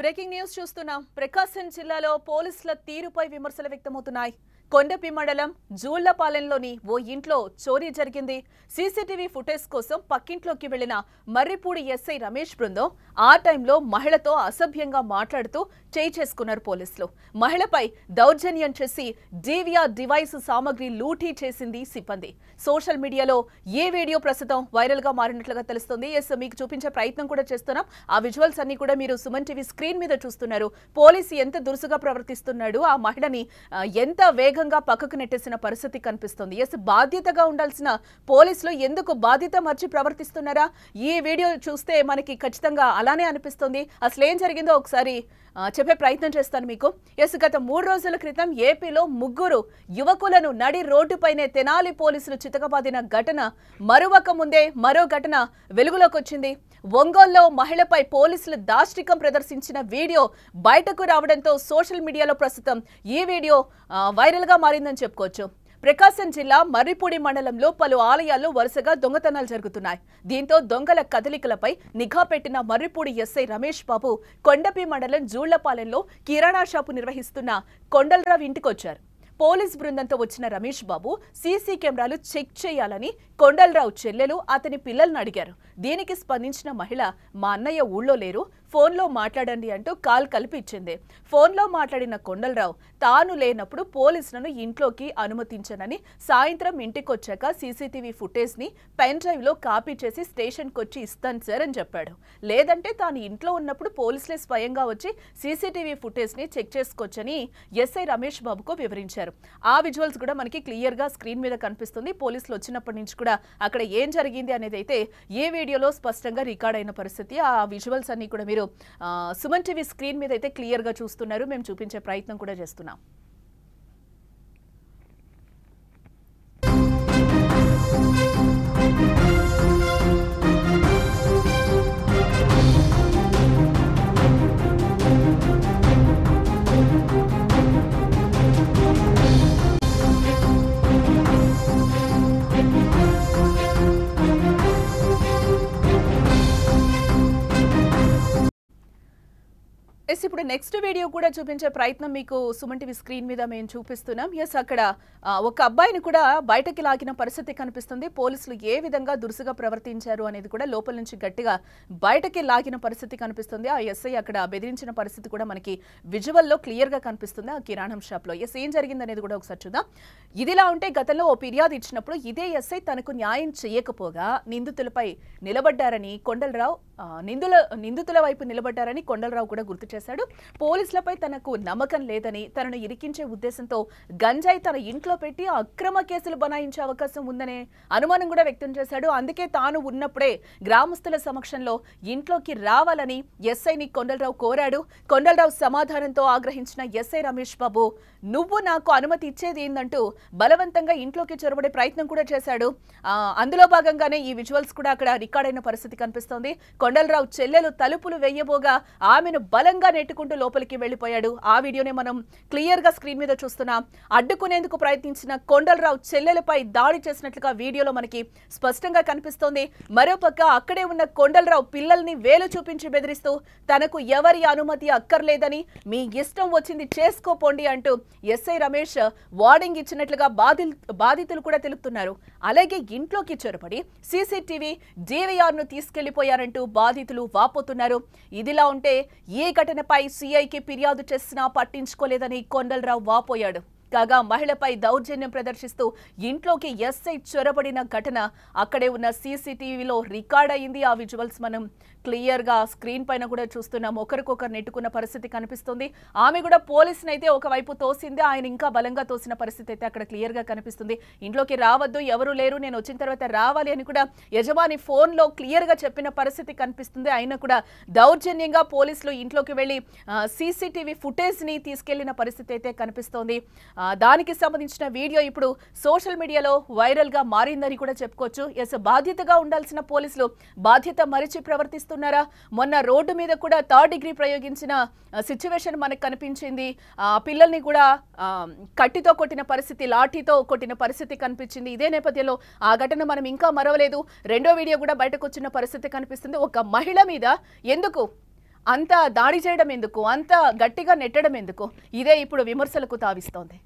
Breaking news చూస్తున్నాం. ప్రకాశం జిల్లాలో పోలీసుల తీరుపై విమర్శలు వ్యక్తమవుతున్నాయి. కొండపి మండలం జూళ్లపాలెంలోని ఓ ఇంట్లో చోరీ జరిగింది. సీసీటీవీ ఫుటేజ్ కోసం పక్కింట్లోకి వెళ్లిన మర్రిపూడి ఎస్ఐ రమేష్ బృందం ఆ టైంలో మహిళతో అసభ్యంగా మాట్లాడుతూ చేయి చేసుకున్నారు పోలీసులు. మహిళపై దౌర్జన్యం చేసి డీవీఆర్ డివైస్ సామగ్రి లూటీ చేసింది సిబ్బంది. సోషల్ మీడియాలో ఈ వీడియో ప్రస్తుతం వైరల్ గా మారినట్లుగా తెలుస్తుంది. మీకు చూపించే ప్రయత్నం కూడా చేస్తున్నాం. ఆ విజువల్స్ అన్ని కూడా మీరు సుమన్ టీవీ స్క్రీన్ మీద చూస్తున్నారు. పోలీసు ఎంత దురుసుగా ప్రవర్తిస్తున్నాడు, ఆ మహిళని ఎంత వేగంగా పక్కకు నెట్టేసిన పరిస్థితి కనిపిస్తుంది. బాధ్యతగా ఉండాల్సిన పోలీసులు ఎందుకు బాధ్యత మర్చి ప్రవర్తిస్తున్నారా? ఈ వీడియో చూస్తే మనకి ఖచ్చితంగా అలానే అనిపిస్తుంది. అసలు ఏం జరిగిందో ఒకసారి చెప్పే ప్రయత్నం చేస్తాను మీకు. గత 3 రోజుల క్రితం ఏపీలో 3 యువకులను నడి రోడ్డుపైనే తెనాలి పోలీసులు చితకబాదిన ఘటన మరువక ముందే మరో ఘటన వెలుగులోకి వచ్చింది. ఒంగోలులో మహిళపై పోలీసులు దాష్టికం ప్రదర్శించిన వీడియో బయటకు రావడంతో సోషల్ మీడియాలో ప్రస్తుతం ఈ వీడియో వైరల్ గా మారిందని చెప్పుకోవచ్చు. ప్రకాశం జిల్లా మర్రిపూడి మండలంలో పలు ఆలయాల్లో వరుసగా దొంగతనాలు జరుగుతున్నాయి. దీంతో దొంగల కదలికలపై నిఘా పెట్టిన మర్రిపూడి ఎస్ఐ రమేష్ బాబు కొండపి మండలం జూళ్లపాలెంలో కిరాణా షాపు నిర్వహిస్తున్న కొండలరావు ఇంటికొచ్చారు. పోలీస్ బృందంతో వచ్చిన రమేష్ బాబు సీసీ కెమెరాలు చెక్ చేయాలని కొండలరావు చెల్లెలు అతని పిల్లలను అడిగారు. దీనికి స్పందించిన మహిళ, మా అన్నయ్య ఊళ్ళో లేరు, ఫోన్లో మాట్లాడండి అంటూ కాల్ కలిపి ఇచ్చింది. ఫోన్లో మాట్లాడిన కొండలరావు తాను లేనప్పుడు పోలీసులను ఇంట్లోకి అనుమతించనని, సాయంత్రం ఇంటికొచ్చాక సీసీటీవీ ఫుటేజ్ ని పెన్ డ్రైవ్ లో కాపీ చేసి స్టేషన్కి వచ్చి ఇస్తాను సార్ అని చెప్పాడు. లేదంటే తాను ఇంట్లో ఉన్నప్పుడు పోలీసులే స్వయంగా వచ్చి సీసీటీవీ ఫుటేజ్ ని చెక్ చేసుకోవచ్చని ఎస్ఐ రమేష్ బాబుకు వివరించారు. ఆ విజువల్స్ కూడా మనకి క్లియర్ గా స్క్రీన్ మీద కనిపిస్తుంది. పోలీసులు వచ్చినప్పటి నుంచి కూడా అక్కడ ఏం జరిగింది అనేది అయితే ఏ వీడియోలో స్పష్టంగా రికార్డ్ అయిన పరిస్థితి. ఆ విజువల్స్ అన్ని కూడా మీరు సుమన్ టీవీ స్క్రీన్ మీద అయితే క్లియర్ గా చూస్తున్నారు. మేము చూపించే ప్రయత్నం కూడా చేస్తున్నాం. ఇప్పుడు నెక్స్ట్ వీడియో కూడా చూపించే ప్రయత్నం మీకు సుమన్ టీవీ స్క్రీన్ మీద మేము చూపిస్తున్నాం. అక్కడ ఒక అబ్బాయిని కూడా బయటకి లాగిన పరిస్థితి కనిపిస్తుంది. పోలీసులు ఏ విధంగా దురుసుగా ప్రవర్తించారు అనేది కూడా లోపల నుంచి గట్టిగా బయటకి లాగిన పరిస్థితి కనిపిస్తుంది. ఆ ఎస్ఐ అక్కడ బెదిరించిన పరిస్థితి కూడా మనకి విజువల్లో క్లియర్ గా కనిపిస్తుంది. ఆ కిరాణం షాప్ లో ఏం జరిగింది అనేది కూడా ఒకసారి చూద్దాం. ఇదిలా ఉంటే గతంలో ఓ ఫిర్యాదు ఇచ్చినప్పుడు ఇదే ఎస్ఐ తనకు న్యాయం చేయకపోగా నిందితులపై నిలబడ్డారని కొండలరావు నిందితుల వైపు నిలబడ్డారని కొండలరావు కూడా గుర్తు చేశాడు. పోలీసులపై తనకు నమ్మకం లేదని, తనను ఇరికించే ఉద్దేశంతో గంజాయి తన ఇంట్లో పెట్టి అక్రమ కేసులు బనాయించే అవకాశం ఉందనే అనుమానం కూడా వ్యక్తం చేశాడు. అందుకే తాను ఉన్నప్పుడే గ్రామస్తుల సమక్షంలో ఇంట్లోకి రావాలని ఎస్ఐని కొండలరావు కోరాడు. కొండలరావు సమాధానంతో ఆగ్రహించిన ఎస్ఐ రమేష్ బాబు, నువ్వు నాకు అనుమతి ఇచ్చేది ఏందంటూ బలవంతంగా ఇంట్లోకి చొరబడే ప్రయత్నం కూడా చేశాడు. అందులో భాగంగానే ఈ విజువల్స్ కూడా అక్కడ రికార్డ్ అయిన పరిస్థితి కనిపిస్తోంది. కొండలరావు చెల్లెలు తలుపులు వేయబోగా ఆమెను బలంగా నెట్టుకుంటూ లోపలికి వెళ్లిపోయాడు. ఆ వీడియోనే మనం క్లియర్ గా స్క్రీన్ మీద చూస్తున్నాం. అడ్డుకునేందుకు ప్రయత్నించిన కొండలరావు చెల్లెలపై దాడి చేసినట్లుగా వీడియోలో మనకి స్పష్టంగా కనిపిస్తోంది. మరోపక్క అక్కడే ఉన్న కొండలరావు పిల్లల్ని వేలు చూపించి బెదిరిస్తూ తనకు ఎవరి అనుమతి అక్కర్లేదని, మీ ఇష్టం వచ్చింది చేసుకోపోండి అంటూ ఎస్ఐ రమేష్ వార్నింగ్ ఇచ్చినట్లుగా బాధితులు కూడా తెలుపుతున్నారు. అలాగే ఇంట్లోకి చొరబడి సీసీటీవీ డీవీఆర్ ను తీసుకెళ్లిపోయారంటూ బాధితులు వాపోతున్నారు. ఇదిలా ఉంటే ఈ ఘటనపై సీఐకి ఫిర్యాదు చేసినా పట్టించుకోలేదని కొండలరావు వాపోయాడు. కాగా మహిళపై దౌర్జన్యం ప్రదర్శిస్తూ ఇంట్లోకి ఎస్ఐ చొరబడిన ఘటన అక్కడే ఉన్న సీసీటీవీలో రికార్డ్ అయింది. ఆ విజువల్స్ మనం క్లియర్ గా స్క్రీన్ పైన కూడా చూస్తున్నాం. ఒకరికొకరు నెట్టుకున్న పరిస్థితి కనిపిస్తుంది. ఆమె కూడా పోలీసుని అయితే ఒకవైపు తోసింది, ఆయన ఇంకా బలంగా తోసిన పరిస్థితి అయితే అక్కడ క్లియర్ గా కనిపిస్తుంది. ఇంట్లోకి రావద్దు, ఎవరు లేరు, నేను వచ్చిన తర్వాత రావాలి అని కూడా యజమాని ఫోన్ లో క్లియర్ గా చెప్పిన పరిస్థితి కనిపిస్తుంది. అయినా కూడా దౌర్జన్యంగా పోలీసులు ఇంట్లోకి వెళ్లి సీసీటీవీ ఫుటేజ్ ని తీసుకెళ్లిన పరిస్థితి అయితే కనిపిస్తోంది. దానికి సంబంధించిన వీడియో ఇప్పుడు సోషల్ మీడియాలో వైరల్ గా మారిందని కూడా చెప్పుకోవచ్చు. బాధ్యతగా ఉండాల్సిన పోలీసులు బాధ్యత మరిచి ప్రవర్తిస్తున్నారా? మొన్న రోడ్డు మీద కూడా 3rd డిగ్రీ ప్రయోగించిన సిచ్యువేషన్ మనకు కనిపించింది. పిల్లల్ని కూడా కట్టితో కొట్టిన పరిస్థితి, లాఠీతో కొట్టిన పరిస్థితి కనిపించింది. ఇదే నేపథ్యంలో ఆ ఘటన మనం ఇంకా మరవలేదు. రెండో వీడియో కూడా బయటకు వచ్చిన పరిస్థితి కనిపిస్తుంది. ఒక మహిళ మీద ఎందుకు అంత దాడి చేయడం ఎందుకు, అంత గట్టిగా నెట్టడం ఎందుకు? ఇదే ఇప్పుడు విమర్శలకు తావిస్తోంది.